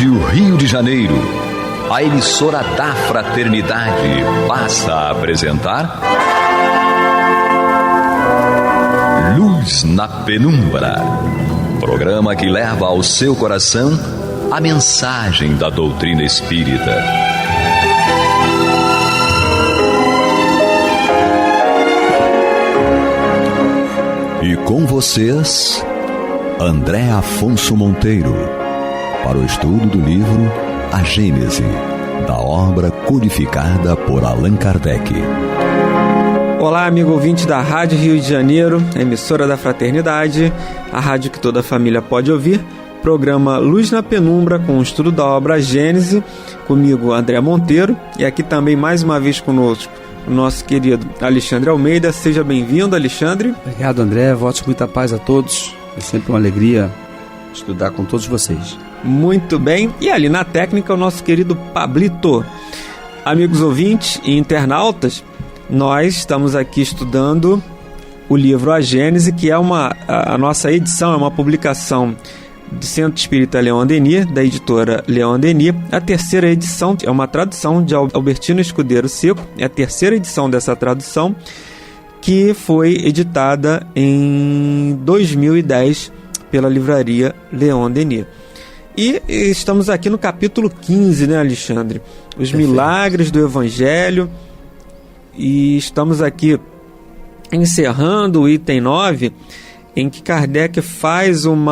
Rádio Rio de Janeiro, a emissora da Fraternidade, passa a apresentar Luz na Penumbra, programa que leva ao seu coração a mensagem da doutrina espírita. E com vocês, André Afonso Monteiro, para o estudo do livro A Gênese, da obra codificada por Allan Kardec. Olá, amigo ouvinte da Rádio Rio de Janeiro, emissora da Fraternidade, a rádio que toda a família pode ouvir, programa Luz na Penumbra, com o estudo da obra A Gênese, comigo, André Monteiro, e aqui também mais uma vez conosco o nosso querido Alexandre Almeida. Seja bem-vindo, Alexandre. Obrigado, André. Votos muita paz a todos. É sempre uma alegria estudar com todos vocês. Muito bem. E ali na técnica, o nosso querido Pablito. Amigos ouvintes e internautas, nós estamos aqui estudando o livro A Gênese, que é a nossa edição, é uma publicação do Centro Espírita Leon Denis, da editora Leon Denis. A terceira edição é uma tradução de Albertino Escudeiro Seco, é a terceira edição dessa tradução, que foi editada em 2010 pela livraria Leon Denis. E estamos aqui no capítulo 15, né, Alexandre? Os Perfeito. Milagres do Evangelho. E estamos aqui encerrando o item 9, em que Kardec faz um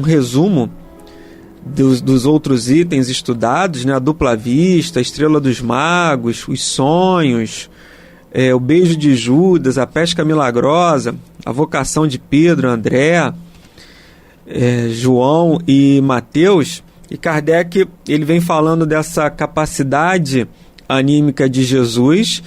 resumo dos outros itens estudados, né? A dupla vista, a estrela dos magos, os sonhos, o beijo de Judas, a pesca milagrosa, a vocação de Pedro, André, João e Mateus. E Kardec ele vem falando dessa capacidade anímica de Jesus,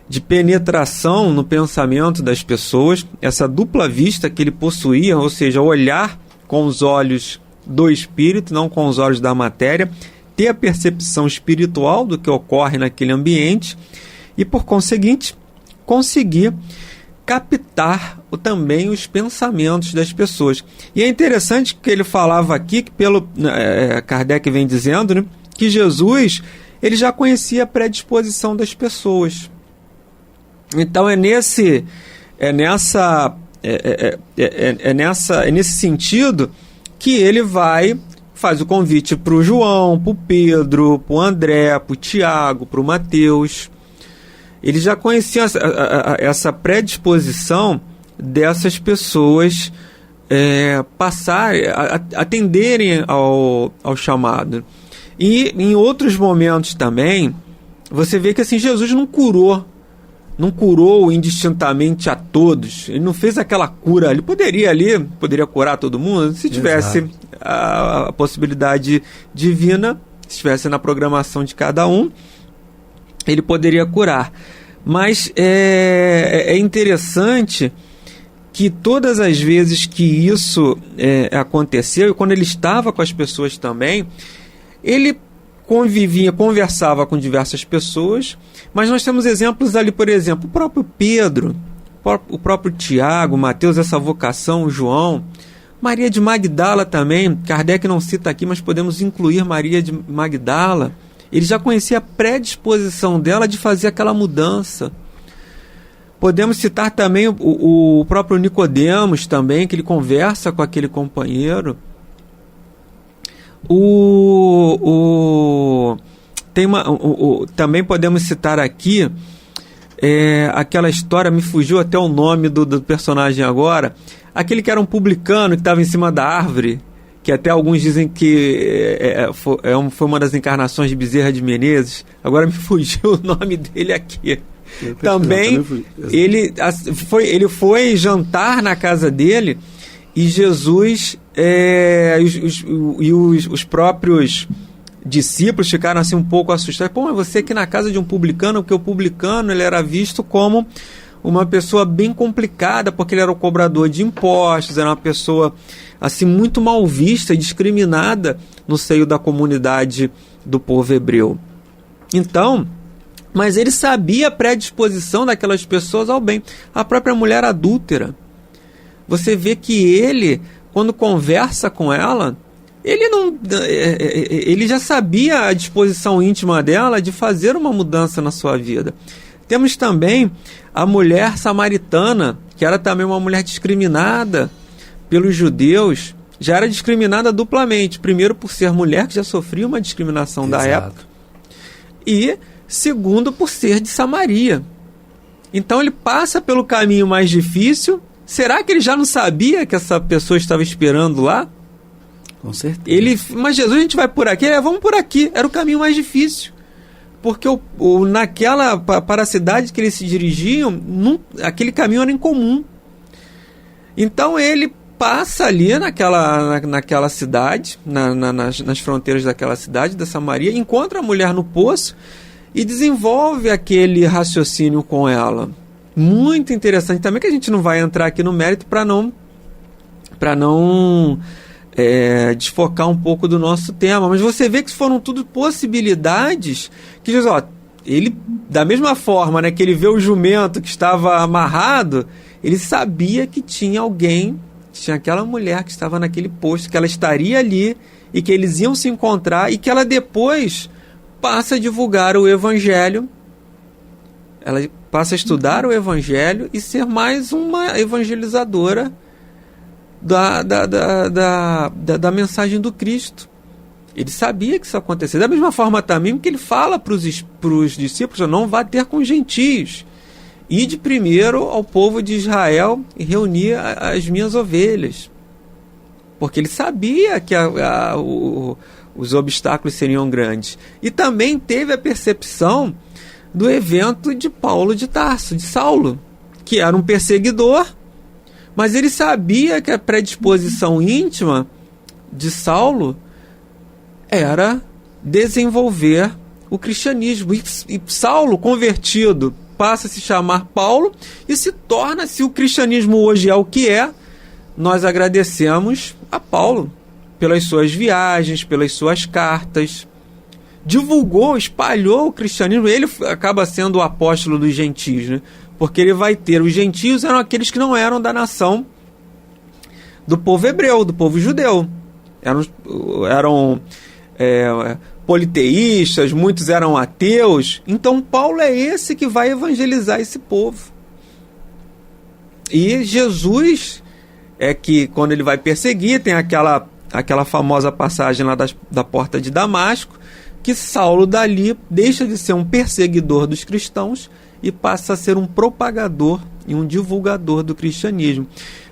de penetração no pensamento das pessoas, essa dupla vista que ele possuía, ou seja, olhar com os olhos do espírito, não com os olhos da matéria, ter a percepção espiritual do que ocorre naquele ambiente e, por conseguinte, conseguir captar também os pensamentos das pessoas. E é interessante que ele falava aqui, que Kardec vem dizendo, né, que Jesus ele já conhecia a predisposição das pessoas. Então é nesse sentido que ele faz o convite para o João, para o Pedro, para o André, para o Tiago, para o Mateus. Ele já conhecia essa predisposição dessas pessoas atenderem ao chamado. E em outros momentos também, você vê que assim, Jesus não curou indistintamente a todos. Ele não fez aquela cura. Ele poderia curar todo mundo se tivesse a possibilidade divina, se estivesse na programação de cada um, ele poderia curar. Mas é interessante que todas as vezes que isso aconteceu, e quando ele estava com as pessoas também, ele conversava com diversas pessoas, mas nós temos exemplos ali, por exemplo, o próprio Pedro, o próprio Tiago, Mateus, essa vocação, João, Maria de Magdala também. Kardec não cita aqui, mas podemos incluir Maria de Magdala. Ele já conhecia a predisposição dela de fazer aquela mudança. Podemos citar também o próprio Nicodemos também, que ele conversa com aquele companheiro. Também podemos citar aqui aquela história, me fugiu até o nome do personagem agora, aquele que era um publicano que estava em cima da árvore, que até alguns dizem que foi uma das encarnações de Bezerra de Menezes. Agora me fugiu o nome dele aqui. Também ele foi jantar na casa dele, e Jesus os próprios discípulos ficaram assim um pouco assustados. Mas você aqui na casa de um publicano, porque o publicano ele era visto como uma pessoa bem complicada, porque ele era o cobrador de impostos, era uma pessoa assim muito mal vista e discriminada no seio da comunidade do povo hebreu. Então, mas ele sabia a predisposição daquelas pessoas ao bem. A própria mulher adúltera, você vê que ele, quando conversa com ela, ele já sabia a disposição íntima dela de fazer uma mudança na sua vida. Temos também a mulher samaritana, que era também uma mulher discriminada pelos judeus, já era discriminada duplamente. Primeiro, por ser mulher, que já sofria uma discriminação da época, e segundo, por ser de Samaria. Então ele passa pelo caminho mais difícil. Será que ele já não sabia que essa pessoa estava esperando lá? Com certeza. Mas Jesus, a gente vai por aqui? Vamos por aqui. Era o caminho mais difícil. Porque para a cidade que eles se dirigiam, aquele caminho era incomum. Então ele passa ali naquela cidade, nas fronteiras daquela cidade, da Samaria, encontra a mulher no poço e desenvolve aquele raciocínio com ela. Muito interessante. Também que a gente não vai entrar aqui no mérito para não desfocar um pouco do nosso tema. Mas você vê que foram tudo possibilidades que Jesus, ele, da mesma forma, né, que ele vê o jumento que estava amarrado, ele sabia que tinha alguém, tinha aquela mulher que estava naquele posto, que ela estaria ali e que eles iam se encontrar e que ela depois passa a divulgar o Evangelho. Ela passa a estudar o Evangelho e ser mais uma evangelizadora da mensagem do Cristo. Ele sabia que isso acontecia. Da mesma forma também que ele fala para os discípulos: não vá ter com gentios. Ide primeiro ao povo de Israel e reunir as minhas ovelhas. Porque ele sabia que os obstáculos seriam grandes. E também teve a percepção do evento de Paulo de Tarso, de Saulo, que era um perseguidor, mas ele sabia que a predisposição íntima de Saulo era desenvolver o cristianismo. E Saulo, convertido, passa a se chamar Paulo e se torna, se o cristianismo hoje é o que é, nós agradecemos a Paulo pelas suas viagens, pelas suas cartas. Divulgou, espalhou o cristianismo. Ele acaba sendo o apóstolo dos gentios, né? Porque ele vai ter, os gentios eram aqueles que não eram da nação do povo hebreu, do povo judeu. Eram politeístas, muitos eram ateus. Então Paulo é esse que vai evangelizar esse povo. E Jesus é que, quando ele vai perseguir, tem aquela famosa passagem lá da porta de Damasco, que Saulo dali deixa de ser um perseguidor dos cristãos e passa a ser um propagador e um divulgador do cristianismo.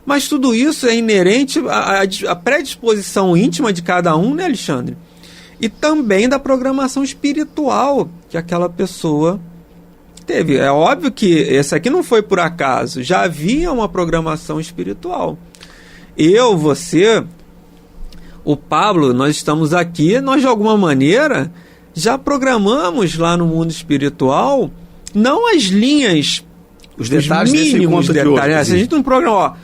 Mas tudo isso é inerente à predisposição íntima de cada um, né, Alexandre? E também da programação espiritual que aquela pessoa teve. É óbvio que esse aqui não foi por acaso, já havia uma programação espiritual. Eu, você, o Pablo, nós estamos aqui, nós de alguma maneira já programamos lá no mundo espiritual, não as linhas, os detalhes, mínimos detalhes. De a gente não programa,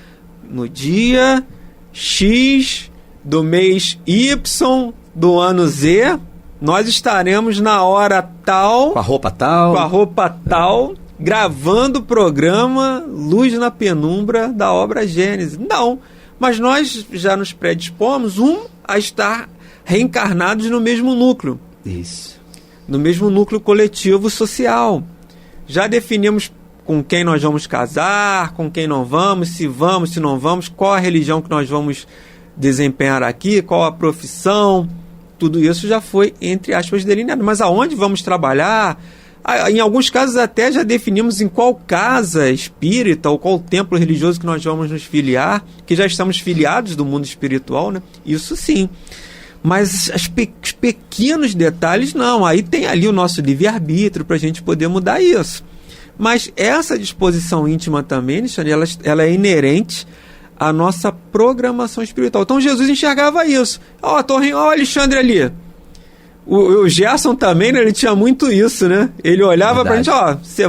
no dia X do mês Y do ano Z, nós estaremos na hora tal, com a roupa tal, gravando o programa Luz na Penumbra da obra Gênesis. Não, mas nós já nos predispomos a estar reencarnados no mesmo núcleo. Isso. No mesmo núcleo coletivo social. Já definimos com quem nós vamos casar, com quem não vamos, se não vamos, qual a religião que nós vamos desempenhar aqui, qual a profissão. Tudo isso já foi, entre aspas, delineado. Mas aonde vamos trabalhar? Em alguns casos até já definimos em qual casa espírita ou qual templo religioso que nós vamos nos filiar, que já estamos filiados do mundo espiritual, né? Isso sim. Mas os pequenos detalhes não. Aí tem ali o nosso livre-arbítrio para a gente poder mudar isso. Mas essa disposição íntima também, ela é inerente à nossa programação espiritual. Então Jesus enxergava isso. Ó, o Alexandre ali. O Gerson também, né, ele tinha muito isso, né? Ele olhava pra gente, você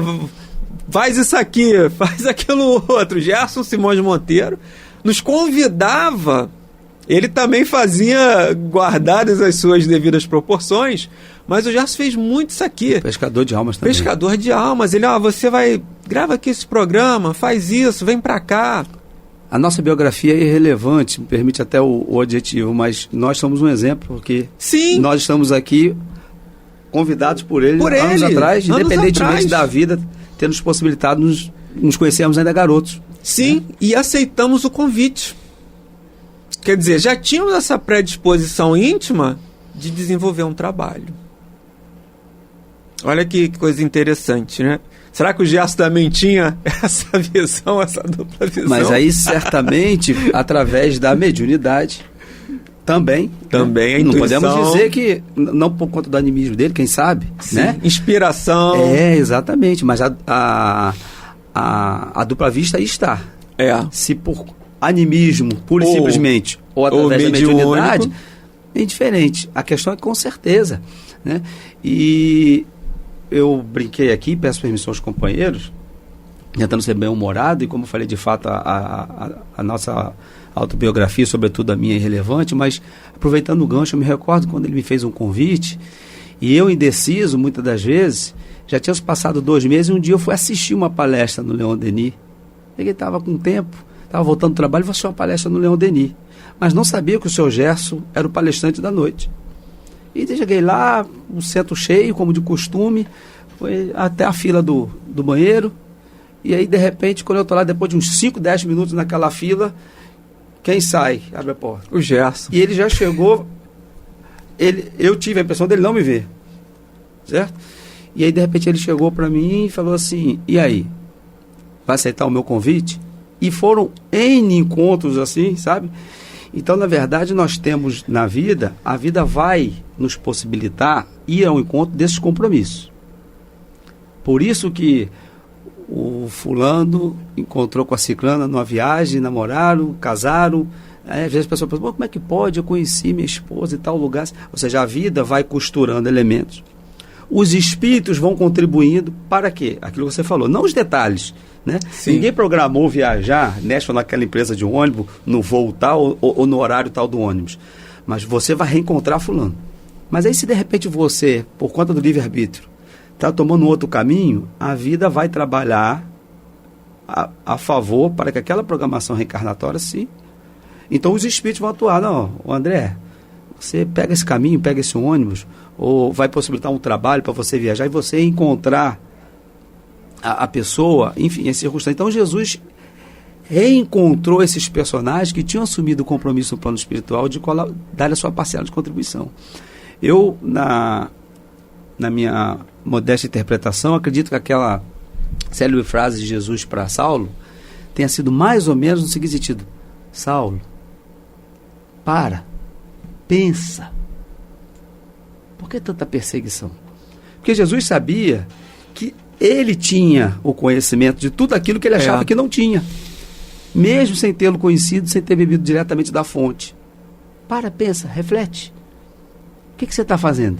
faz isso aqui, faz aquilo outro. Gerson Simões Monteiro nos convidava. Ele também fazia, guardadas as suas devidas proporções, mas o Gerson fez muito isso aqui. Pescador de almas também. Pescador de almas. Ele, você grava aqui esse programa, faz isso, vem pra cá. A nossa biografia é irrelevante, me permite até o adjetivo, mas nós somos um exemplo, porque Sim. Nós estamos aqui convidados por ele anos atrás, independentemente da vida ter nos possibilitado nos conhecermos ainda garotos. Sim, e aceitamos o convite. Quer dizer, já tínhamos essa predisposição íntima de desenvolver um trabalho. Olha que coisa interessante, né? Será que o Gerson também tinha essa visão, essa dupla visão? Mas aí, certamente, através da mediunidade, também a não intuição. podemos dizer que, não por conta do animismo dele, quem sabe, Sim, né? Inspiração. Exatamente, mas a dupla vista aí está. Se por animismo, pura e simplesmente, ou através da mediunidade, é indiferente. A questão é com certeza, né? E eu brinquei aqui, peço permissão aos companheiros, tentando ser bem-humorado, e como eu falei, de fato, a nossa autobiografia, sobretudo a minha, é irrelevante, mas aproveitando o gancho, eu me recordo quando ele me fez um convite, e eu, indeciso, muitas das vezes, já tínhamos passado 2 meses, e um dia eu fui assistir uma palestra no Leon Denis. Ele estava com tempo, estava voltando do trabalho, e vou assistir uma palestra no Leon Denis. Mas não sabia que o seu Gerson era o palestrante da noite. E cheguei lá, um centro cheio, como de costume, foi até a fila do banheiro, e aí, de repente, quando eu estou lá, depois de uns 5, 10 minutos naquela fila, quem sai? Abre a porta. O Gerson. E ele já chegou, eu tive a impressão dele não me ver, certo? E aí, de repente, ele chegou para mim e falou assim, e aí, vai aceitar o meu convite? E foram N encontros assim, sabe? Então, na verdade, nós temos na vida, a vida vai nos possibilitar ir ao encontro desses compromissos. Por isso que o fulano encontrou com a ciclana numa viagem, namoraram, casaram. Às vezes a pessoa pensa, como é que pode? Eu conheci minha esposa em tal lugar. Ou seja, a vida vai costurando elementos. Os espíritos vão contribuindo para quê? Aquilo que você falou, não os detalhes, né? Ninguém programou viajar nesta ou naquela empresa de ônibus, no voo tal ou no horário tal do ônibus. Mas você vai reencontrar fulano. Mas aí, se de repente você, por conta do livre-arbítrio, está tomando um outro caminho, a vida vai trabalhar a favor para que aquela programação reencarnatória se... Então os espíritos vão atuar. Não, André, você pega esse caminho, pega esse ônibus, ou vai possibilitar um trabalho para você viajar e você encontrar a pessoa, enfim, as circunstâncias. Então Jesus reencontrou esses personagens que tinham assumido o compromisso no plano espiritual de dar a sua parcela de contribuição. Eu, na minha modesta interpretação, acredito que aquela célebre frase de Jesus para Saulo tenha sido mais ou menos no seguinte sentido: Saulo, pensa, por que tanta perseguição? Porque Jesus sabia que ele tinha o conhecimento de tudo aquilo que ele achava que não tinha, mesmo sem tê-lo conhecido, sem ter bebido diretamente da fonte. Pensa, reflete. O que você está fazendo?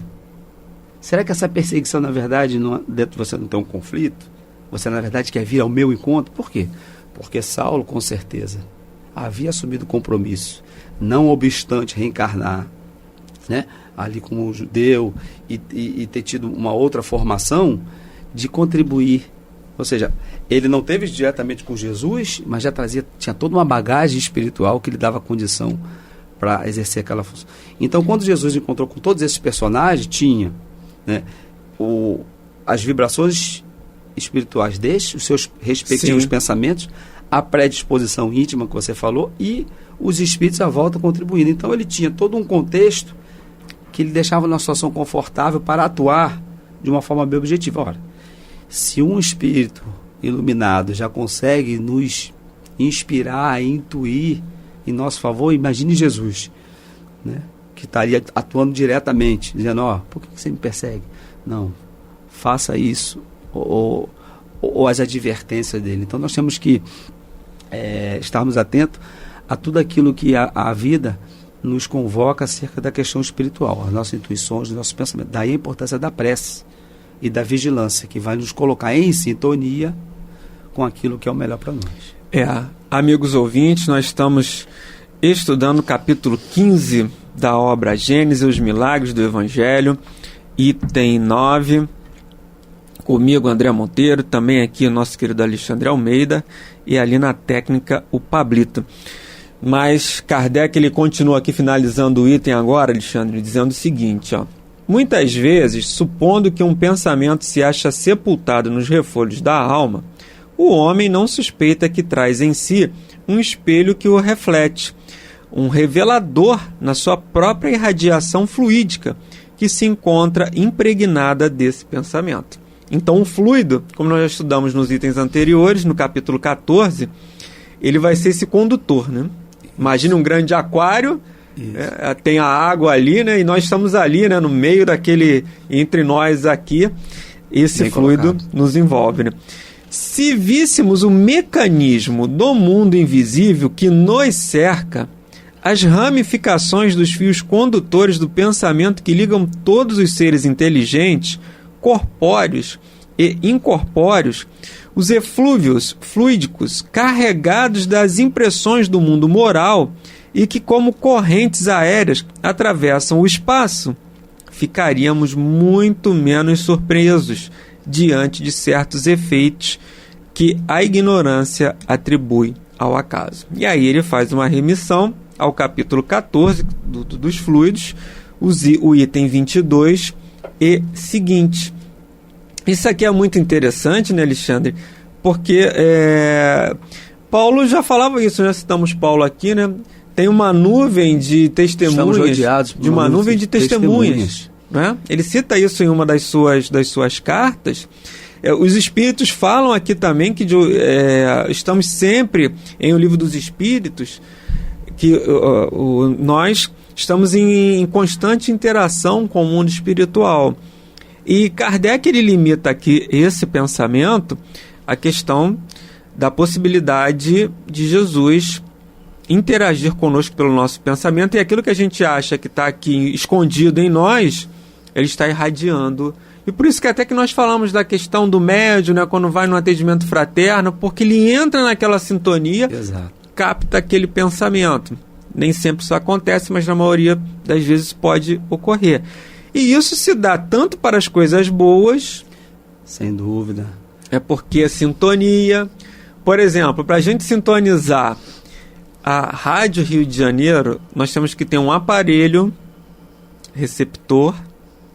Será que essa perseguição, na verdade, dentro de você não tem um conflito? Você, na verdade, quer vir ao meu encontro? Por quê? Porque Saulo, com certeza, havia assumido compromisso, não obstante reencarnar, né, ali como judeu e ter tido uma outra formação, de contribuir. Ou seja, ele não teve diretamente com Jesus, mas já tinha toda uma bagagem espiritual que lhe dava condição para exercer aquela função. Então, quando Jesus encontrou com todos esses personagens, tinha, né, as vibrações espirituais destes, os seus respectivos pensamentos, a predisposição íntima que você falou e os espíritos à volta contribuindo. Então, ele tinha todo um contexto que ele deixava numa situação confortável para atuar de uma forma bem objetiva. Ora, se um espírito iluminado já consegue nos inspirar, intuir em nosso favor, imagine Jesus, né, que estaria atuando diretamente, dizendo, por que você me persegue? Não, faça isso, ou as advertências dele. Então nós temos que estarmos atentos a tudo aquilo que a vida nos convoca acerca da questão espiritual, as nossas intuições, os nossos pensamentos. Daí a importância da prece e da vigilância, que vai nos colocar em sintonia com aquilo que é o melhor para nós. Amigos ouvintes, nós estamos estudando o capítulo 15 da obra Gênesis, os Milagres do Evangelho, item 9, Comigo, André Monteiro, também aqui o nosso querido Alexandre Almeida e ali na técnica o Pablito. Mas Kardec ele continua aqui finalizando o item agora, Alexandre, dizendo o seguinte, ó. Muitas vezes, supondo que um pensamento se acha sepultado nos refolhos da alma, o homem não suspeita que traz em si um espelho que o reflete, um revelador na sua própria irradiação fluídica, que se encontra impregnada desse pensamento. Então, o fluido, como nós já estudamos nos itens anteriores, no capítulo 14, ele vai ser esse condutor, né? Imagine um grande aquário, tem a água ali, né? E nós estamos ali, né? No meio daquele, entre nós aqui, esse bem fluido colocado. Nos envolve, né? Se víssemos o mecanismo do mundo invisível que nos cerca, as ramificações dos fios condutores do pensamento que ligam todos os seres inteligentes, corpóreos e incorpóreos, os eflúvios fluídicos carregados das impressões do mundo moral e que, como correntes aéreas, atravessam o espaço, ficaríamos muito menos surpresos diante de certos efeitos que a ignorância atribui ao acaso. E aí ele faz uma remissão ao capítulo 14 dos fluidos, o item 22 e seguinte. Isso aqui é muito interessante, né, Alexandre? Porque Paulo já falava isso, já citamos Paulo aqui, né? Tem uma nuvem de testemunhas, de uma nuvem de testemunhas, né? Ele cita isso em uma das suas cartas. Os Espíritos falam aqui também que estamos sempre em O Livro dos Espíritos, que nós estamos em constante interação com o mundo espiritual. E Kardec ele limita aqui esse pensamento à questão da possibilidade de Jesus interagir conosco pelo nosso pensamento, e aquilo que a gente acha que está aqui escondido em nós, ele está irradiando. E por isso que até que nós falamos da questão do médium, né, quando vai no atendimento fraterno, porque ele entra naquela sintonia, exato, capta aquele pensamento. Nem sempre isso acontece, mas na maioria das vezes pode ocorrer. E isso se dá tanto para as coisas boas... Sem dúvida. É porque a sintonia... Por exemplo, para a gente sintonizar a Rádio Rio de Janeiro, nós temos que ter um aparelho receptor,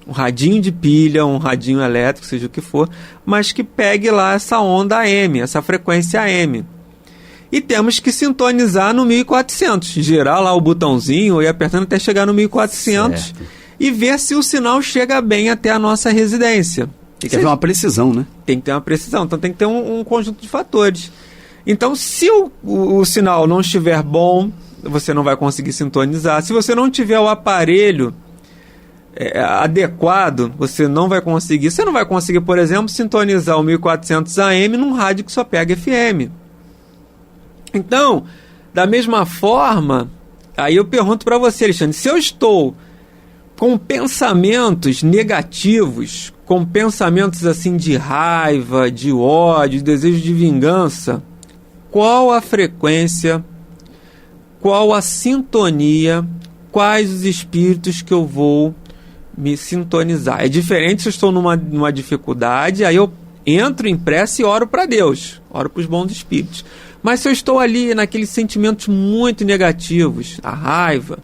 um radinho de pilha, um radinho elétrico, seja o que for, mas que pegue lá essa onda AM, essa frequência AM. E temos que sintonizar no 1400, girar lá o botãozinho e apertando até chegar no 1400, certo, e ver se o sinal chega bem até a nossa residência. Tem que ter uma precisão, né? Tem que ter uma precisão, então tem que ter um conjunto de fatores. Então, se o sinal não estiver bom, você não vai conseguir sintonizar. Se você não tiver o aparelho adequado, você não vai conseguir. Você não vai conseguir, por exemplo, sintonizar o 1400 AM num rádio que só pega FM. Então, da mesma forma, aí eu pergunto para você, Alexandre, se eu estou com pensamentos negativos, com pensamentos assim de raiva, de ódio, de desejo de vingança, qual a frequência, qual a sintonia, quais os espíritos que eu vou me sintonizar? É diferente se eu estou numa dificuldade, aí eu entro em prece e oro para Deus, oro para os bons espíritos. Mas se eu estou ali naqueles sentimentos muito negativos, a raiva,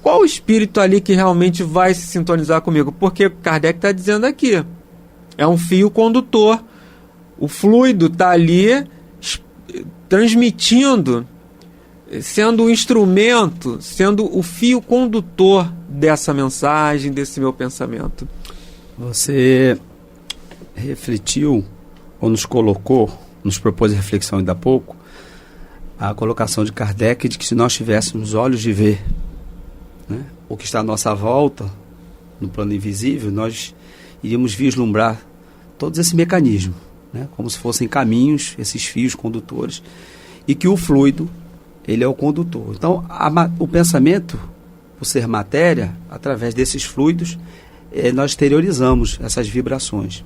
qual o espírito ali que realmente vai se sintonizar comigo? Porque Kardec está dizendo aqui, é um fio condutor, o fluido está ali transmitindo, sendo o instrumento, sendo o fio condutor dessa mensagem, desse meu pensamento. Você refletiu ou nos propôs a reflexão ainda há pouco, a colocação de Kardec de que se nós tivéssemos olhos de ver, né, o que está à nossa volta, no plano invisível, nós iríamos vislumbrar todos esse mecanismo, né, como se fossem caminhos, esses fios condutores, e que o fluido, ele é o condutor. Então, o pensamento, por ser matéria, através desses fluidos, nós exteriorizamos essas vibrações.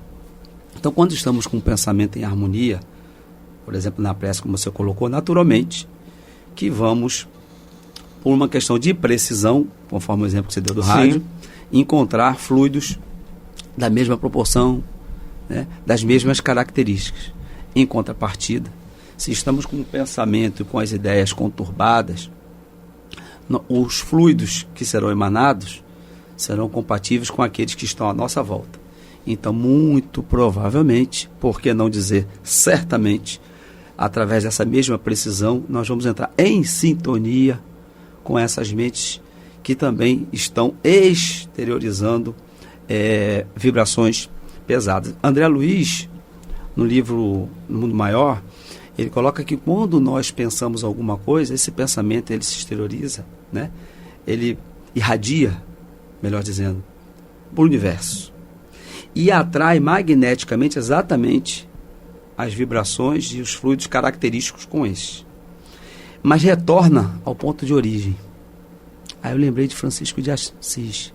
Então, quando estamos com o pensamento em harmonia, por exemplo, na prece, como você colocou, naturalmente, que vamos, por uma questão de precisão, conforme o exemplo que você deu do rádio, encontrar fluidos da mesma proporção, né, das mesmas características. Em contrapartida, se estamos com o pensamento e com as ideias conturbadas, os fluidos que serão emanados serão compatíveis com aqueles que estão à nossa volta. Então, muito provavelmente, por que não dizer certamente, através dessa mesma precisão, nós vamos entrar em sintonia com essas mentes que também estão exteriorizando vibrações pesadas. André Luiz, no livro No Mundo Maior, ele coloca que quando nós pensamos alguma coisa, esse pensamento ele se exterioriza, né? Ele irradia, melhor dizendo, para o universo e atrai magneticamente exatamente as vibrações e os fluidos característicos com esses, mas retorna ao ponto de origem. Aí eu lembrei de Francisco de Assis,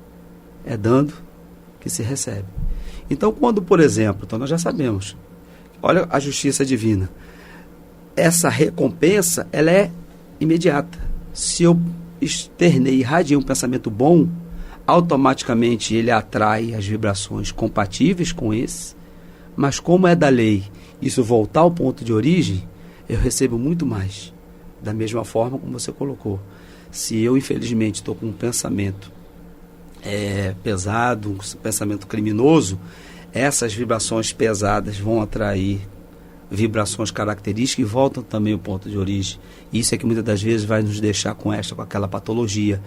é dando que se recebe. Então, quando, por exemplo, então nós já sabemos, olha a justiça divina, essa recompensa, ela é imediata. Se eu externei e irradiei um pensamento bom, automaticamente ele atrai as vibrações compatíveis com esse, mas como é da lei isso voltar ao ponto de origem, eu recebo muito mais. Da mesma forma como você colocou. Se eu, infelizmente, estou com um pensamento pesado, um pensamento criminoso, essas vibrações pesadas vão atrair vibrações características e voltam também ao ponto de origem. Isso é que muitas das vezes vai nos deixar com aquela patologia,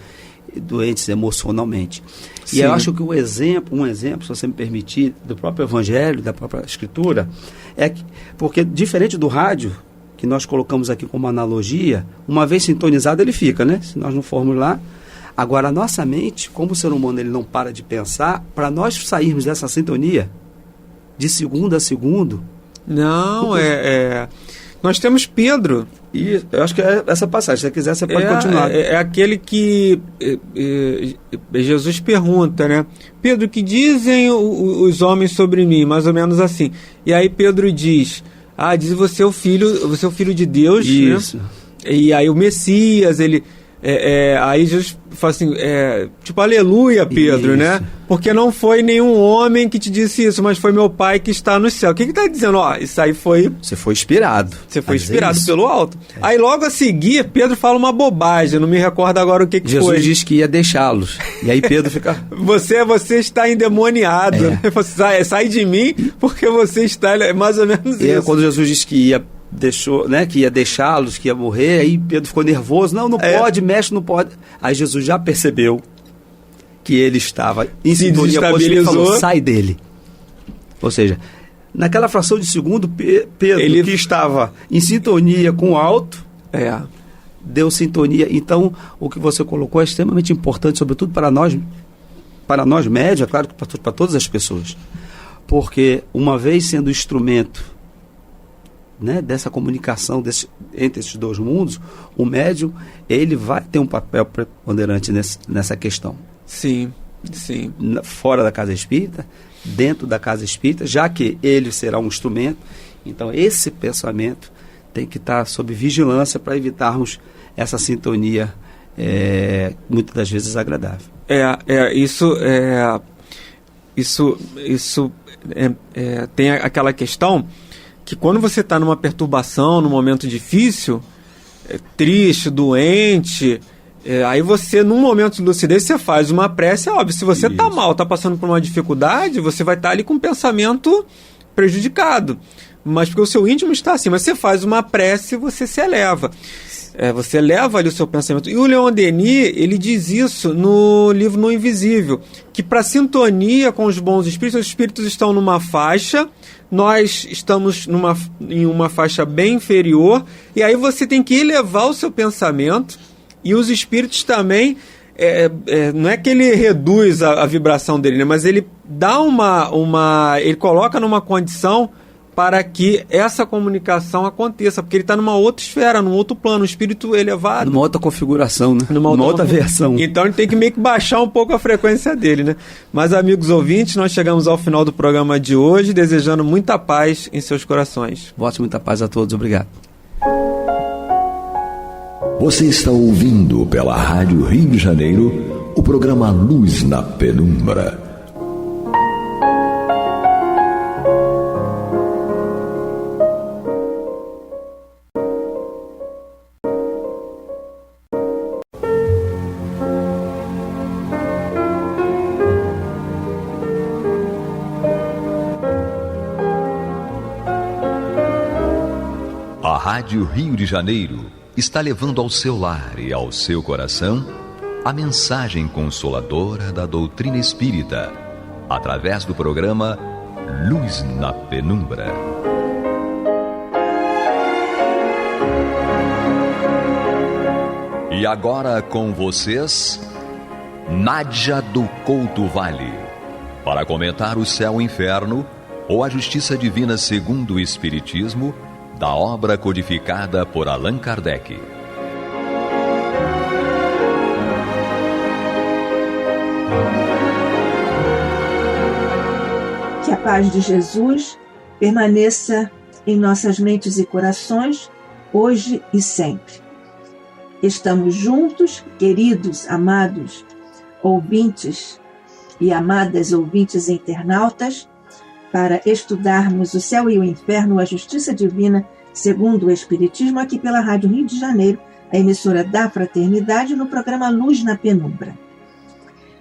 doentes emocionalmente. Sim. E eu acho que um exemplo, se você me permitir, do próprio Evangelho, da própria Escritura, é que, porque diferente do rádio, que nós colocamos aqui como analogia, uma vez sintonizado ele fica, né? Se nós não formos lá. Agora, a nossa mente, como o ser humano ele não para de pensar, para nós sairmos dessa sintonia, de segundo a segundo... Não, nós temos Pedro. E eu acho que é essa passagem. Se você quiser, você pode continuar. É aquele que Jesus pergunta, né? Pedro, que dizem os homens sobre mim? Mais ou menos assim. E aí Pedro diz... diz você é o filho de Deus. Isso. Né? E aí o Messias, ele... aí Jesus fala assim, tipo, aleluia, Pedro, isso, né? Porque não foi nenhum homem que te disse isso, mas foi meu Pai que está no céu. O que está dizendo? Isso aí foi... Você foi inspirado. Você foi inspirado pelo alto. Aí logo a seguir, Pedro fala uma bobagem, não me recordo agora o que Jesus foi. Jesus diz que ia deixá-los. E aí Pedro fica... você está endemoniado. Né? Sai de mim, porque você está... mais ou menos isso. Quando Jesus disse que ia deixá-los, que ia morrer, aí Pedro ficou nervoso, não pode, mestre, não pode. Aí Jesus já percebeu que ele estava em sintonia com ele, falou, sai dele. Ou seja, naquela fração de segundo, Pedro, que estava em sintonia com o alto, deu sintonia. Então, o que você colocou é extremamente importante, sobretudo para nós médios, é claro que para todas as pessoas, porque uma vez sendo instrumento, né, dessa comunicação entre esses dois mundos, o médium ele vai ter um papel preponderante nessa questão. Sim, sim. Fora da casa espírita, dentro da casa espírita, já que ele será um instrumento, então esse pensamento tem que estar sob vigilância para evitarmos essa sintonia muitas das vezes desagradável. Isso tem aquela questão que quando você está numa perturbação, num momento difícil, triste, doente, aí você, num momento de lucidez, você faz uma prece, óbvio, se você está mal, está passando por uma dificuldade, você vai estar ali com o pensamento prejudicado, mas porque o seu íntimo está assim, mas você faz uma prece e você se eleva. Você eleva ali o seu pensamento. E o Leon Denis, ele diz isso no livro No Invisível, que para sintonia com os bons espíritos, os espíritos estão numa faixa, nós estamos em uma faixa bem inferior, e aí você tem que elevar o seu pensamento, e os espíritos também, não é que ele reduz a vibração dele, né, mas ele dá ele coloca numa condição para que essa comunicação aconteça, porque ele está numa outra esfera, num outro plano, um espírito elevado. Numa outra configuração, né? Numa outra versão. Então ele tem que meio que baixar um pouco a frequência dele, né? Mas, amigos ouvintes, nós chegamos ao final do programa de hoje, desejando muita paz em seus corações. Volte muita paz a todos, obrigado. Você está ouvindo pela Rádio Rio de Janeiro o programa Luz na Penumbra. A Rádio Rio de Janeiro está levando ao seu lar e ao seu coração a mensagem consoladora da doutrina espírita, através do programa Luz na Penumbra. E agora com vocês, Nádia do Couto Vale, para comentar o céu e o inferno, ou a justiça divina segundo o Espiritismo, da obra codificada por Allan Kardec. Que a paz de Jesus permaneça em nossas mentes e corações, hoje e sempre. Estamos juntos, queridos, amados ouvintes e amadas ouvintes internautas, para estudarmos o céu e o inferno, a justiça divina segundo o Espiritismo, aqui pela Rádio Rio de Janeiro, a emissora da Fraternidade, no programa Luz na Penumbra.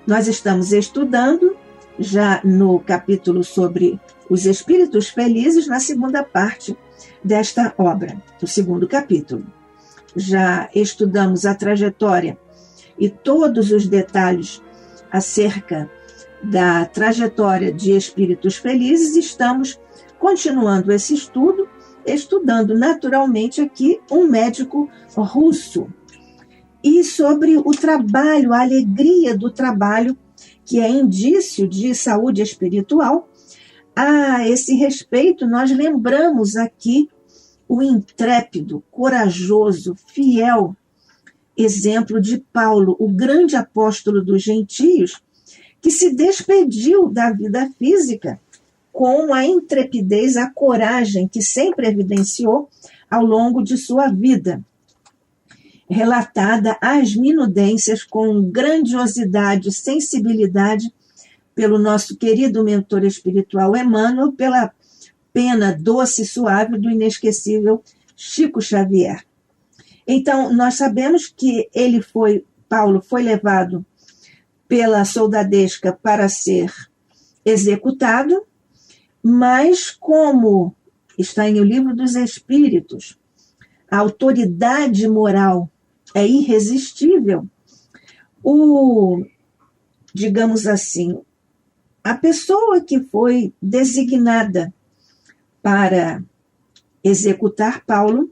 Nós estamos estudando já no capítulo sobre os espíritos felizes, na segunda parte desta obra, o segundo capítulo. Já estudamos a trajetória e todos os detalhes acerca da trajetória de espíritos felizes. Estamos continuando esse estudo, estudando naturalmente aqui um médico russo, e sobre o trabalho, a alegria do trabalho, que é indício de saúde espiritual. A esse respeito, nós lembramos aqui o intrépido, corajoso, fiel exemplo de Paulo, o grande apóstolo dos gentios, que se despediu da vida física com a intrepidez, a coragem que sempre evidenciou ao longo de sua vida, relatada às minudências com grandiosidade e sensibilidade pelo nosso querido mentor espiritual Emmanuel, pela pena doce e suave do inesquecível Chico Xavier. Então, nós sabemos que Paulo foi levado pela soldadesca para ser executado, mas como está em O Livro dos Espíritos, a autoridade moral é irresistível, digamos assim, a pessoa que foi designada para executar Paulo,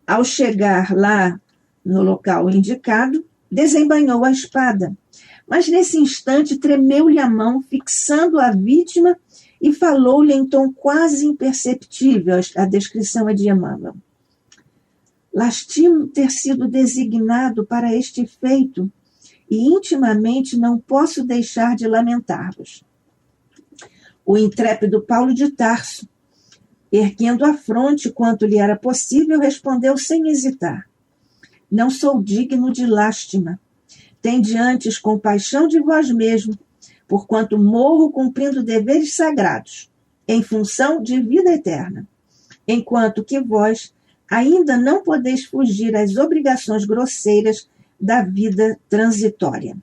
ao chegar lá no local indicado, desembainhou a espada, mas nesse instante tremeu-lhe a mão, fixando a vítima, e falou-lhe em tom quase imperceptível. A descrição é de Emmanuel: lastimo ter sido designado para este feito, e intimamente não posso deixar de lamentar-vos. O intrépido Paulo de Tarso, erguendo a fronte quanto lhe era possível, respondeu sem hesitar: não sou digno de lástima. Tende antes compaixão de vós mesmo, porquanto morro cumprindo deveres sagrados, em função de vida eterna, enquanto que vós ainda não podeis fugir às obrigações grosseiras da vida transitória.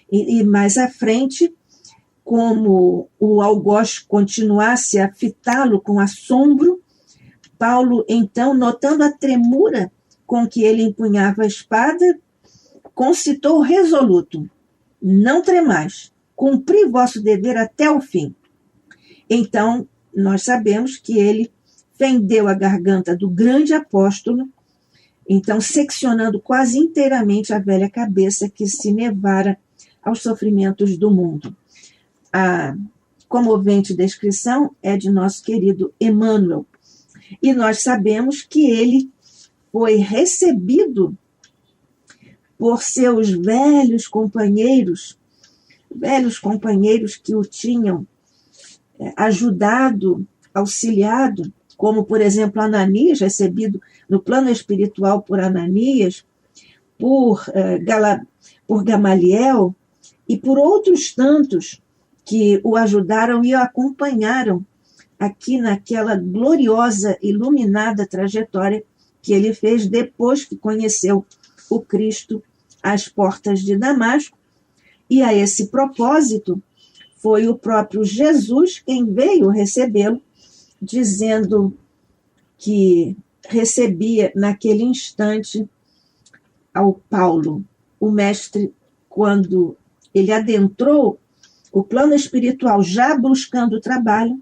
E mais à frente, como o algoz continuasse a fitá-lo com assombro, Paulo, então, notando a tremura com que ele empunhava a espada, concitou resoluto: não tremais, cumpri vosso dever até o fim. Então, nós sabemos que ele fendeu a garganta do grande apóstolo, então seccionando quase inteiramente a velha cabeça que se nevara aos sofrimentos do mundo. A comovente descrição é de nosso querido Emmanuel, e nós sabemos que ele foi recebido por seus velhos companheiros que o tinham ajudado, auxiliado, como, por exemplo, Ananias, recebido no plano espiritual por Ananias, por Gamaliel e por outros tantos que o ajudaram e o acompanharam aqui naquela gloriosa, iluminada trajetória que ele fez depois que conheceu o Cristo às portas de Damasco. E a esse propósito, foi o próprio Jesus quem veio recebê-lo, dizendo que recebia naquele instante ao Paulo, o mestre, quando ele adentrou o plano espiritual, já buscando o trabalho,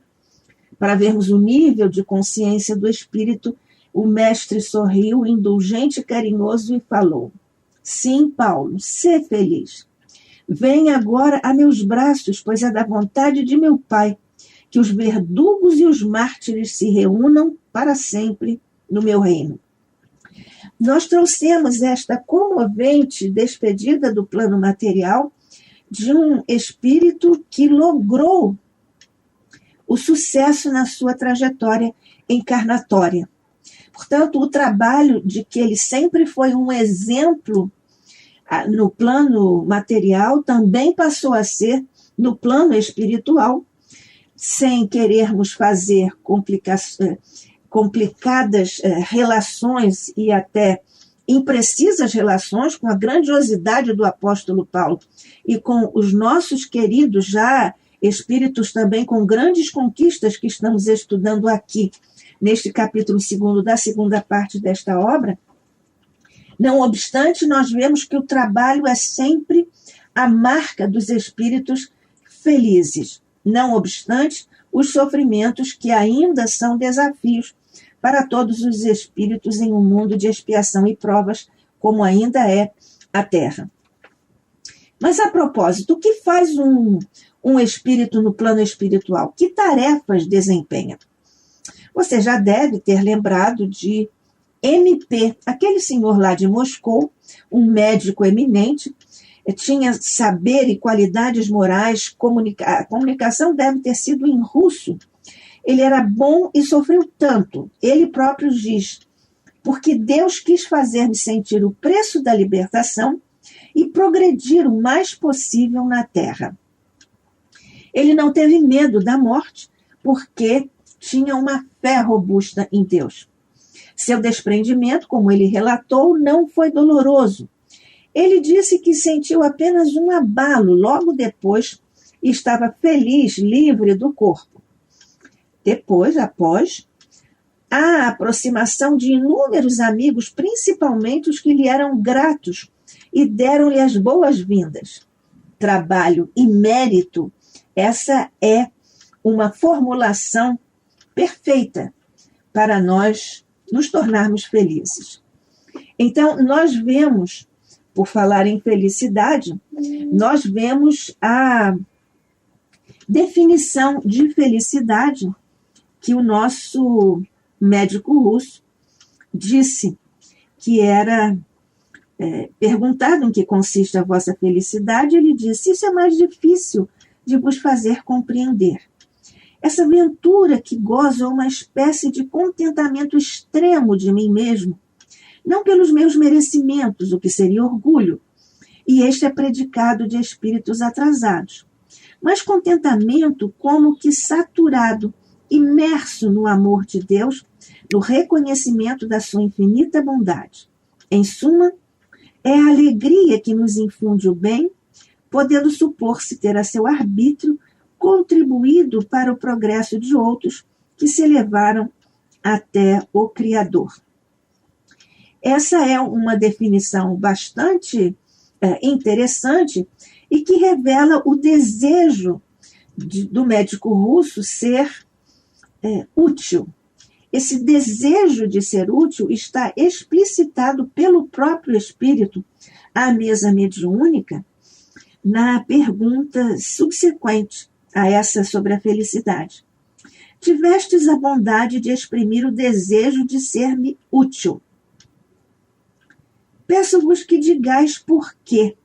para vermos o nível de consciência do espírito, o mestre sorriu, indulgente e carinhoso, e falou: sim, Paulo, sê feliz. Vem agora a meus braços, pois é da vontade de meu Pai que os verdugos e os mártires se reúnam para sempre no meu reino. Nós trouxemos esta comovente despedida do plano material de um espírito que logrou o sucesso na sua trajetória encarnatória. Portanto, o trabalho de que ele sempre foi um exemplo no plano material também passou a ser no plano espiritual, sem querermos fazer complicadas relações e até imprecisas relações com a grandiosidade do apóstolo Paulo e com os nossos queridos já espíritos também com grandes conquistas que estamos estudando aqui, neste capítulo 2 da segunda parte desta obra. Não obstante, nós vemos que o trabalho é sempre a marca dos espíritos felizes. Não obstante, os sofrimentos que ainda são desafios para todos os espíritos em um mundo de expiação e provas, como ainda é a Terra. Mas, a propósito, o que faz um espírito no plano espiritual? Que tarefas desempenha? Você já deve ter lembrado de MP, aquele senhor lá de Moscou, um médico eminente, tinha saber e qualidades morais, a comunicação deve ter sido em russo. Ele era bom e sofreu tanto, ele próprio diz, porque Deus quis fazer-me sentir o preço da libertação e progredir o mais possível na terra. Ele não teve medo da morte, porque tinha uma fé robusta em Deus. Seu desprendimento, como ele relatou, não foi doloroso. Ele disse que sentiu apenas um abalo logo depois e estava feliz, livre do corpo. Depois, após, a aproximação de inúmeros amigos, principalmente os que lhe eram gratos e deram-lhe as boas-vindas. Trabalho e mérito, essa é uma formulação perfeita para nós nos tornarmos felizes. Então, nós vemos, por falar em felicidade, nós vemos a definição de felicidade que o nosso médico russo disse, que era perguntado em que consiste a vossa felicidade, ele disse: isso é mais difícil de vos fazer compreender. Essa aventura que gozo é uma espécie de contentamento extremo de mim mesmo, não pelos meus merecimentos, o que seria orgulho, e este é predicado de espíritos atrasados, mas contentamento como que saturado, imerso no amor de Deus, no reconhecimento da sua infinita bondade. Em suma, é a alegria que nos infunde o bem, podendo supor-se ter a seu arbítrio contribuído para o progresso de outros que se elevaram até o Criador. Essa é uma definição bastante interessante e que revela o desejo do médico russo ser útil. Esse desejo de ser útil está explicitado pelo próprio Espírito à mesa mediúnica na pergunta subsequente a essa sobre a felicidade. Tivestes a bondade de exprimir o desejo de ser-me útil. Peço-vos que digais por quê.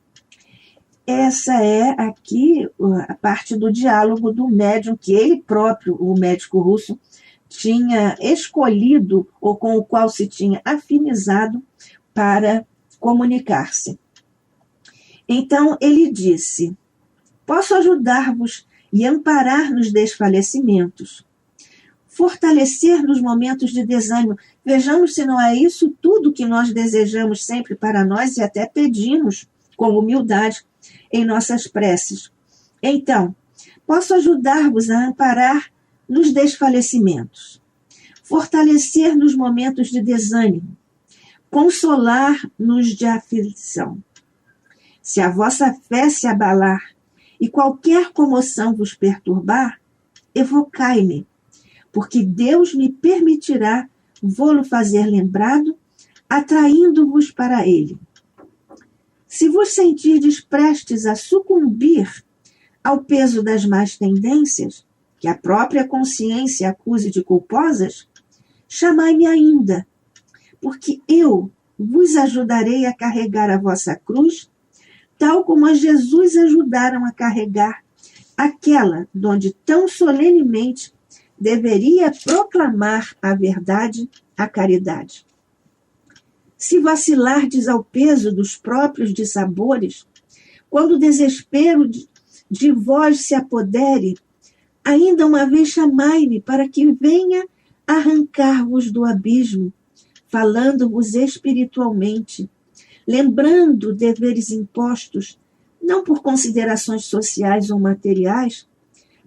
Essa é aqui a parte do diálogo do médium que ele próprio, o médico russo, tinha escolhido ou com o qual se tinha afinizado para comunicar-se. Então ele disse: posso ajudar-vos e amparar nos desfalecimentos, fortalecer nos momentos de desânimo. Vejamos se não é isso tudo que nós desejamos sempre para nós e até pedimos com humildade em nossas preces. Então, posso ajudar-vos a amparar nos desfalecimentos, fortalecer nos momentos de desânimo, consolar-nos de aflição. Se a vossa fé se abalar e qualquer comoção vos perturbar, evocai-me, porque Deus me permitirá vô-lo fazer lembrado, atraindo-vos para ele. Se vos sentirdes prestes a sucumbir ao peso das más tendências, que a própria consciência acuse de culposas, chamai-me ainda, porque eu vos ajudarei a carregar a vossa cruz, tal como a Jesus ajudaram a carregar aquela donde tão solenemente deveria proclamar a verdade, a caridade. Se vacilardes ao peso dos próprios dissabores, quando o desespero de vós se apodere, ainda uma vez chamai-me para que venha arrancar-vos do abismo, falando-vos espiritualmente, lembrando deveres impostos, não por considerações sociais ou materiais,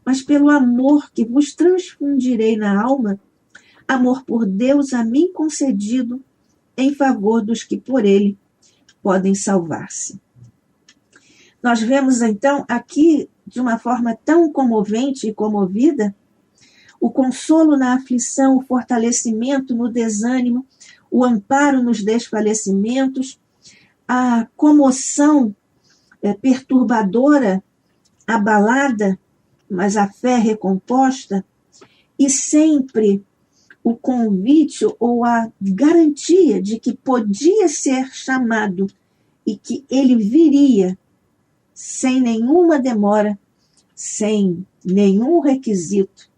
mas pelo amor que vos transfundirei na alma, amor por Deus a mim concedido, em favor dos que por ele podem salvar-se. Nós vemos então aqui, de uma forma tão comovente e comovida, o consolo na aflição, o fortalecimento no desânimo, o amparo nos desfalecimentos, a comoção perturbadora, abalada, mas a fé recomposta, e sempre o convite ou a garantia de que podia ser chamado e que ele viria sem nenhuma demora, sem nenhum requisito.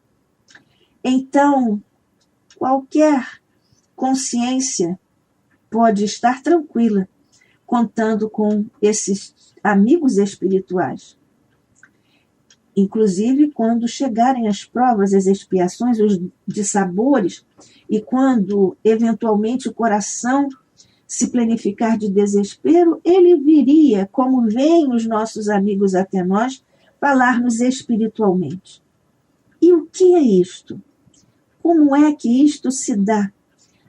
Então, qualquer consciência pode estar tranquila, contando com esses amigos espirituais. Inclusive, quando chegarem as provas, as expiações, os dissabores, e quando, eventualmente, o coração se planificar de desespero, ele viria, como vêm os nossos amigos até nós, falar-nos espiritualmente. E o que é isto? Como é que isto se dá?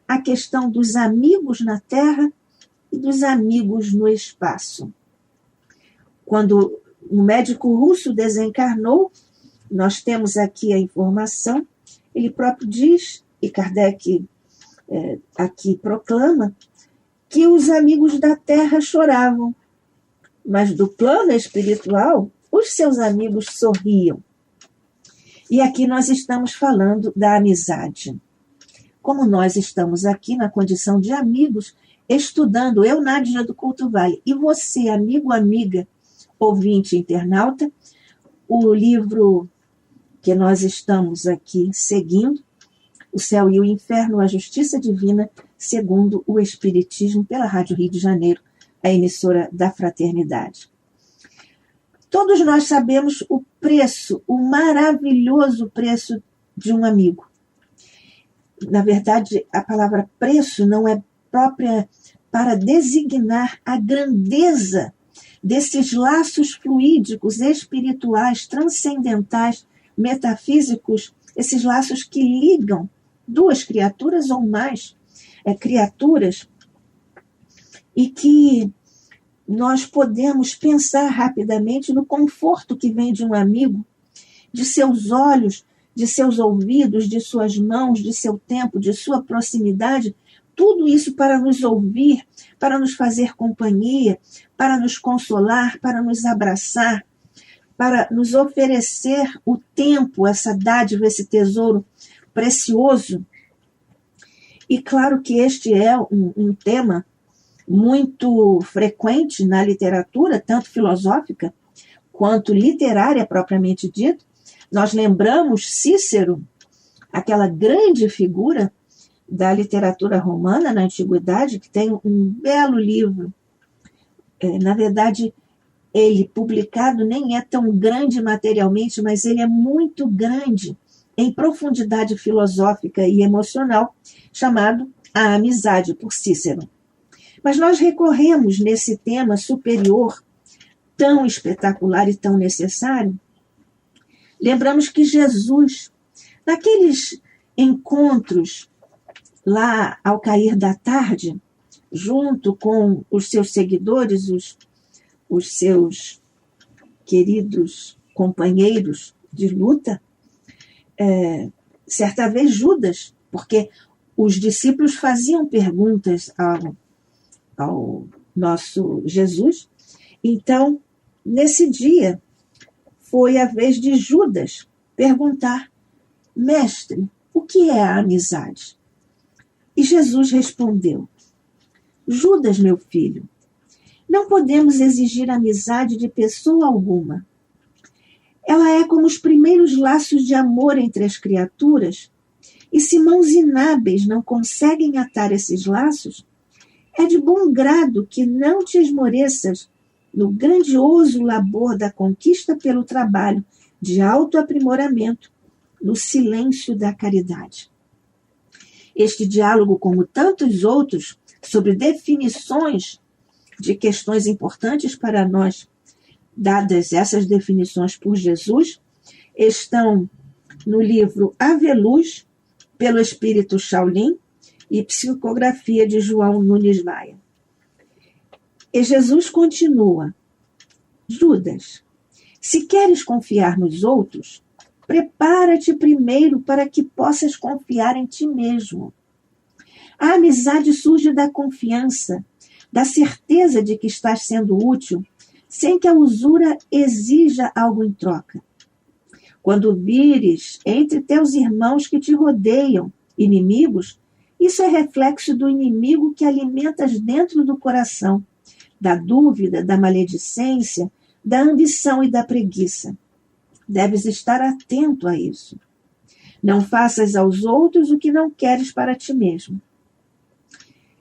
A questão dos amigos na Terra e dos amigos no espaço. Quando o médico russo desencarnou, nós temos aqui a informação, ele próprio diz, e Kardec aqui proclama, que os amigos da Terra choravam, mas do plano espiritual, os seus amigos sorriam. E aqui nós estamos falando da amizade. Como nós estamos aqui na condição de amigos, estudando, eu, Nádia do Couto Vale, e você, amigo, amiga, ouvinte, internauta, o livro que nós estamos aqui seguindo, O Céu e o Inferno, a Justiça Divina, segundo o Espiritismo, pela Rádio Rio de Janeiro, a emissora da Fraternidade. Todos nós sabemos o preço, o maravilhoso preço de um amigo. Na verdade, a palavra preço não é própria para designar a grandeza desses laços fluídicos, espirituais, transcendentais, metafísicos, esses laços que ligam duas criaturas ou mais criaturas, e que nós podemos pensar rapidamente no conforto que vem de um amigo, de seus olhos, de seus ouvidos, de suas mãos, de seu tempo, de sua proximidade, tudo isso para nos ouvir, para nos fazer companhia, para nos consolar, para nos abraçar, para nos oferecer o tempo, essa dádiva, esse tesouro precioso. E claro que este é um tema muito frequente na literatura, tanto filosófica quanto literária propriamente dita. Nós lembramos Cícero, aquela grande figura da literatura romana na Antiguidade, que tem um belo livro. Na verdade, ele publicado nem é tão grande materialmente, mas ele é muito grande em profundidade filosófica e emocional, chamado A Amizade, por Cícero. Mas nós recorremos nesse tema superior, tão espetacular e tão necessário. Lembramos que Jesus, naqueles encontros lá ao cair da tarde, junto com os seus seguidores, os seus queridos companheiros de luta, certa vez Judas, porque os discípulos faziam perguntas ao nosso Jesus. Então, nesse dia, foi a vez de Judas perguntar: Mestre, o que é a amizade? E Jesus respondeu: Judas, meu filho, não podemos exigir amizade de pessoa alguma. Ela é como os primeiros laços de amor entre as criaturas, e se mãos inábeis não conseguem atar esses laços, é de bom grado que não te esmoreças no grandioso labor da conquista pelo trabalho de autoaprimoramento, no silêncio da caridade. Este diálogo, como tantos outros, sobre definições de questões importantes para nós, dadas essas definições por Jesus, estão no livro Ave Luz, pelo Espírito Shaolin, e psicografia de João Nunes Maia. E Jesus continua: Judas, se queres confiar nos outros, prepara-te primeiro para que possas confiar em ti mesmo. A amizade surge da confiança, da certeza de que estás sendo útil, sem que a usura exija algo em troca. Quando vires entre teus irmãos que te rodeiam inimigos, isso é reflexo do inimigo que alimentas dentro do coração, da dúvida, da maledicência, da ambição e da preguiça. Deves estar atento a isso. Não faças aos outros o que não queres para ti mesmo.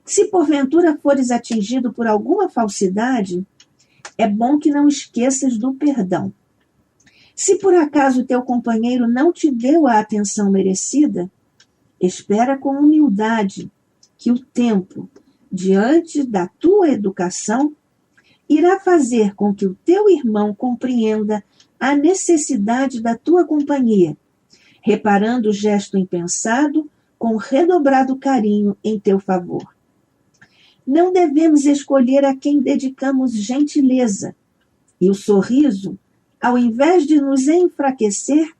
Se porventura fores atingido por alguma falsidade, é bom que não esqueças do perdão. Se por acaso teu companheiro não te deu a atenção merecida, espera com humildade que o tempo, diante da tua educação, irá fazer com que o teu irmão compreenda a necessidade da tua companhia, reparando o gesto impensado com redobrado carinho em teu favor. Não devemos escolher a quem dedicamos gentileza, e o sorriso, ao invés de nos enfraquecer,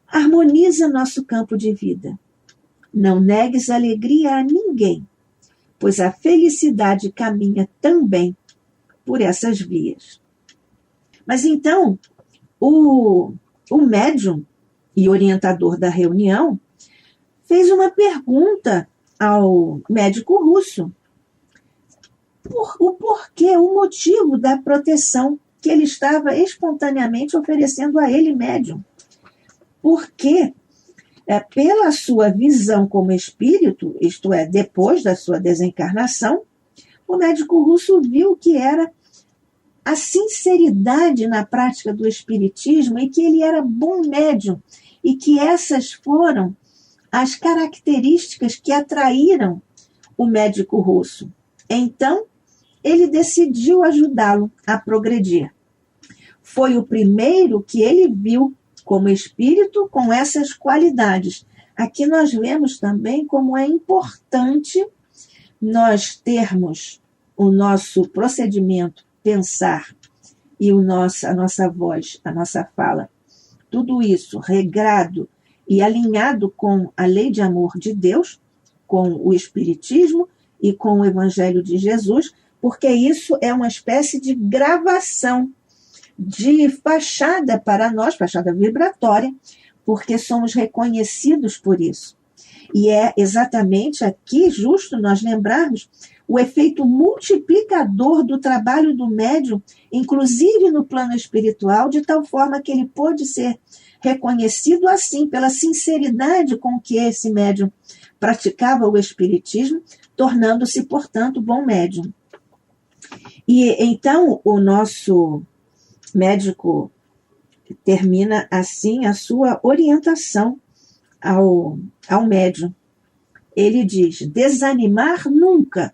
harmoniza nosso campo de vida. Não negues alegria a ninguém, pois a felicidade caminha também por essas vias. Mas então, o médium e orientador da reunião fez uma pergunta ao médico russo. O porquê, o motivo da proteção que ele estava espontaneamente oferecendo a ele, médium. Porque, pela sua visão como espírito, isto é, depois da sua desencarnação, o médico russo viu que era a sinceridade na prática do espiritismo e que ele era bom médium e que essas foram as características que atraíram o médico russo. Então, ele decidiu ajudá-lo a progredir. Foi o primeiro que ele viu como espírito com essas qualidades. Aqui nós vemos também como é importante nós termos o nosso procedimento, pensar, e a nossa voz, a nossa fala, tudo isso regrado e alinhado com a lei de amor de Deus, com o Espiritismo e com o Evangelho de Jesus, porque isso é uma espécie de gravação, de fachada para nós, fachada vibratória, porque somos reconhecidos por isso. E é exatamente aqui justo nós lembrarmos o efeito multiplicador do trabalho do médium, inclusive no plano espiritual, de tal forma que ele pôde ser reconhecido assim, pela sinceridade com que esse médium praticava o espiritismo, tornando-se, portanto, bom médium. E então o nosso médico termina assim a sua orientação ao médium. Ele diz: desanimar nunca,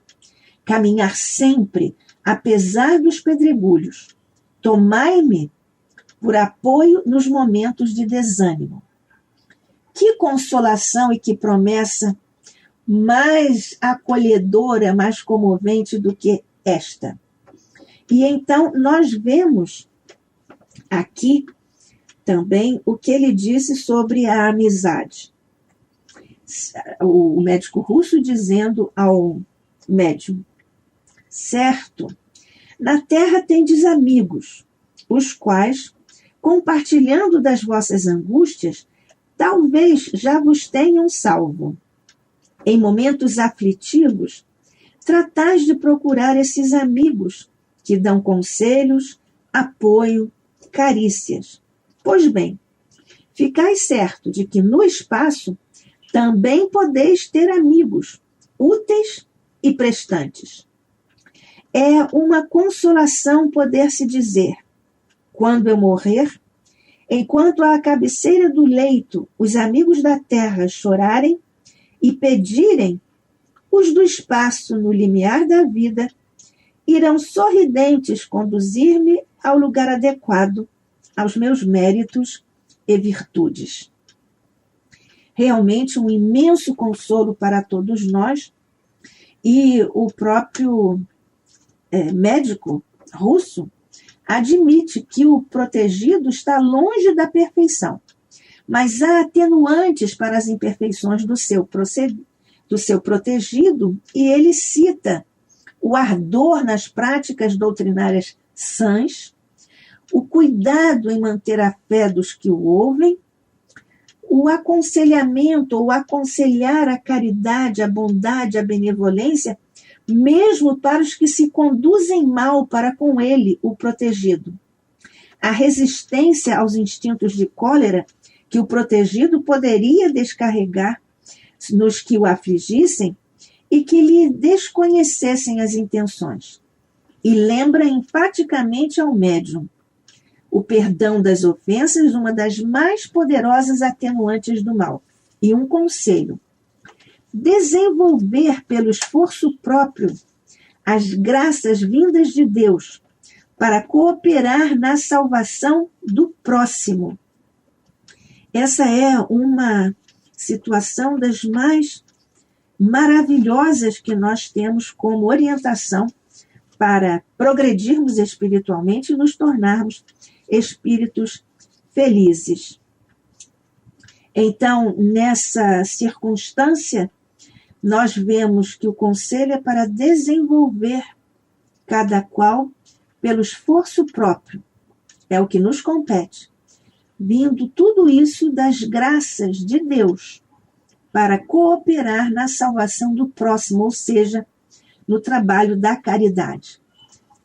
caminhar sempre, apesar dos pedregulhos. Tomai-me por apoio nos momentos de desânimo. Que consolação e que promessa mais acolhedora, mais comovente do que esta. E então nós vemos aqui também o que ele disse sobre a amizade. O médico russo dizendo ao médium: certo, na terra tendes amigos, os quais, compartilhando das vossas angústias, talvez já vos tenham salvo. Em momentos aflitivos, tratais de procurar esses amigos que dão conselhos, apoio, carícias. Pois bem, ficais certo de que no espaço também podeis ter amigos úteis e prestantes. É uma consolação poder-se dizer: quando eu morrer, enquanto à cabeceira do leito os amigos da terra chorarem e pedirem, os do espaço no limiar da vida irão sorridentes conduzir-me ao lugar adequado aos meus méritos e virtudes. Realmente um imenso consolo para todos nós, e o próprio médico russo admite que o protegido está longe da perfeição, mas há atenuantes para as imperfeições do seu protegido, e ele cita o ardor nas práticas doutrinárias sãs, o cuidado em manter a fé dos que o ouvem, o aconselhamento ou aconselhar a caridade, a bondade, a benevolência, mesmo para os que se conduzem mal para com ele, o protegido. A resistência aos instintos de cólera que o protegido poderia descarregar nos que o afligissem e que lhe desconhecessem as intenções. E lembra enfaticamente ao médium: o perdão das ofensas, uma das mais poderosas atenuantes do mal. E um conselho: desenvolver pelo esforço próprio as graças vindas de Deus para cooperar na salvação do próximo. Essa é uma situação das mais maravilhosas que nós temos como orientação para progredirmos espiritualmente e nos tornarmos espíritos felizes. Então, nessa circunstância, nós vemos que o conselho é para desenvolver cada qual pelo esforço próprio. É o que nos compete. Vindo tudo isso das graças de Deus para cooperar na salvação do próximo, ou seja, no trabalho da caridade.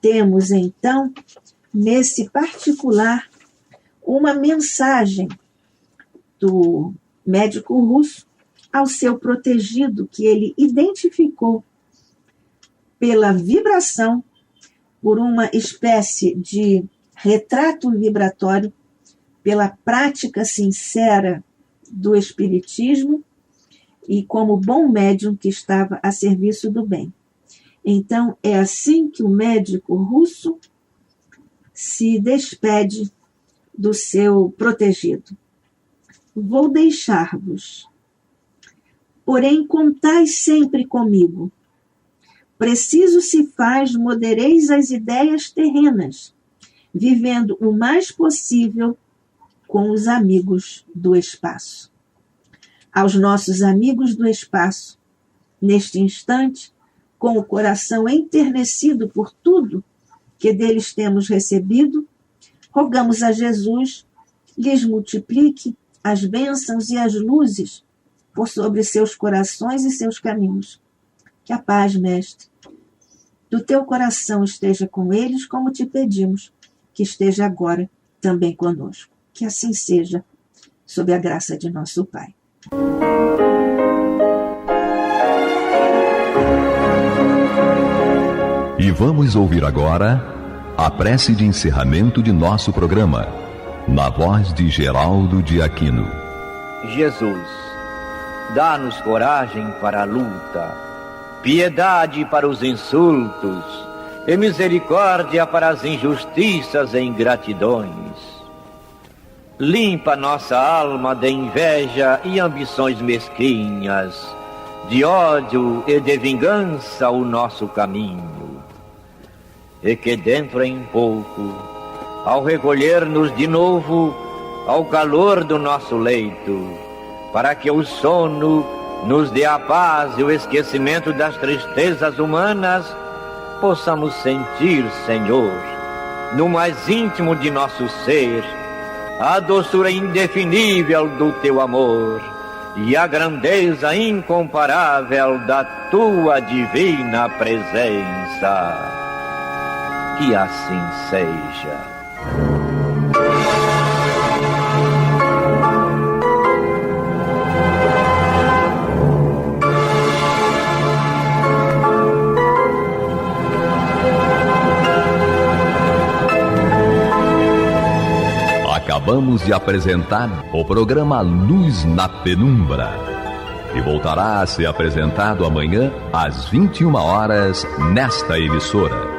Temos, então, nesse particular, uma mensagem do médico russo ao seu protegido, que ele identificou pela vibração, por uma espécie de retrato vibratório, pela prática sincera do espiritismo e como bom médium que estava a serviço do bem. Então, é assim que o médico russo se despede do seu protegido. Vou deixar-vos, porém contai sempre comigo. Preciso se faz modereis as ideias terrenas, vivendo o mais possível com os amigos do espaço. Aos nossos amigos do espaço, neste instante, com o coração enternecido por tudo que deles temos recebido, rogamos a Jesus lhes multiplique as bênçãos e as luzes por sobre seus corações e seus caminhos. Que a paz, Mestre, do teu coração esteja com eles, como te pedimos, que esteja agora também conosco. Que assim seja, sob a graça de nosso Pai. E vamos ouvir agora a prece de encerramento de nosso programa, na voz de Geraldo de Aquino. Jesus, dá-nos coragem para a luta, piedade para os insultos e misericórdia para as injustiças e ingratidões. limpa nossa alma de inveja e ambições mesquinhas, de ódio e de vingança o nosso caminho. E que dentro em pouco, ao recolher-nos de novo ao calor do nosso leito, para que o sono nos dê a paz e o esquecimento das tristezas humanas, possamos sentir, Senhor, no mais íntimo de nosso ser, a doçura indefinível do Teu amor e a grandeza incomparável da Tua divina presença. Que assim seja. Acabamos de apresentar o programa Luz na Penumbra, que voltará a ser apresentado amanhã às 21 horas nesta emissora.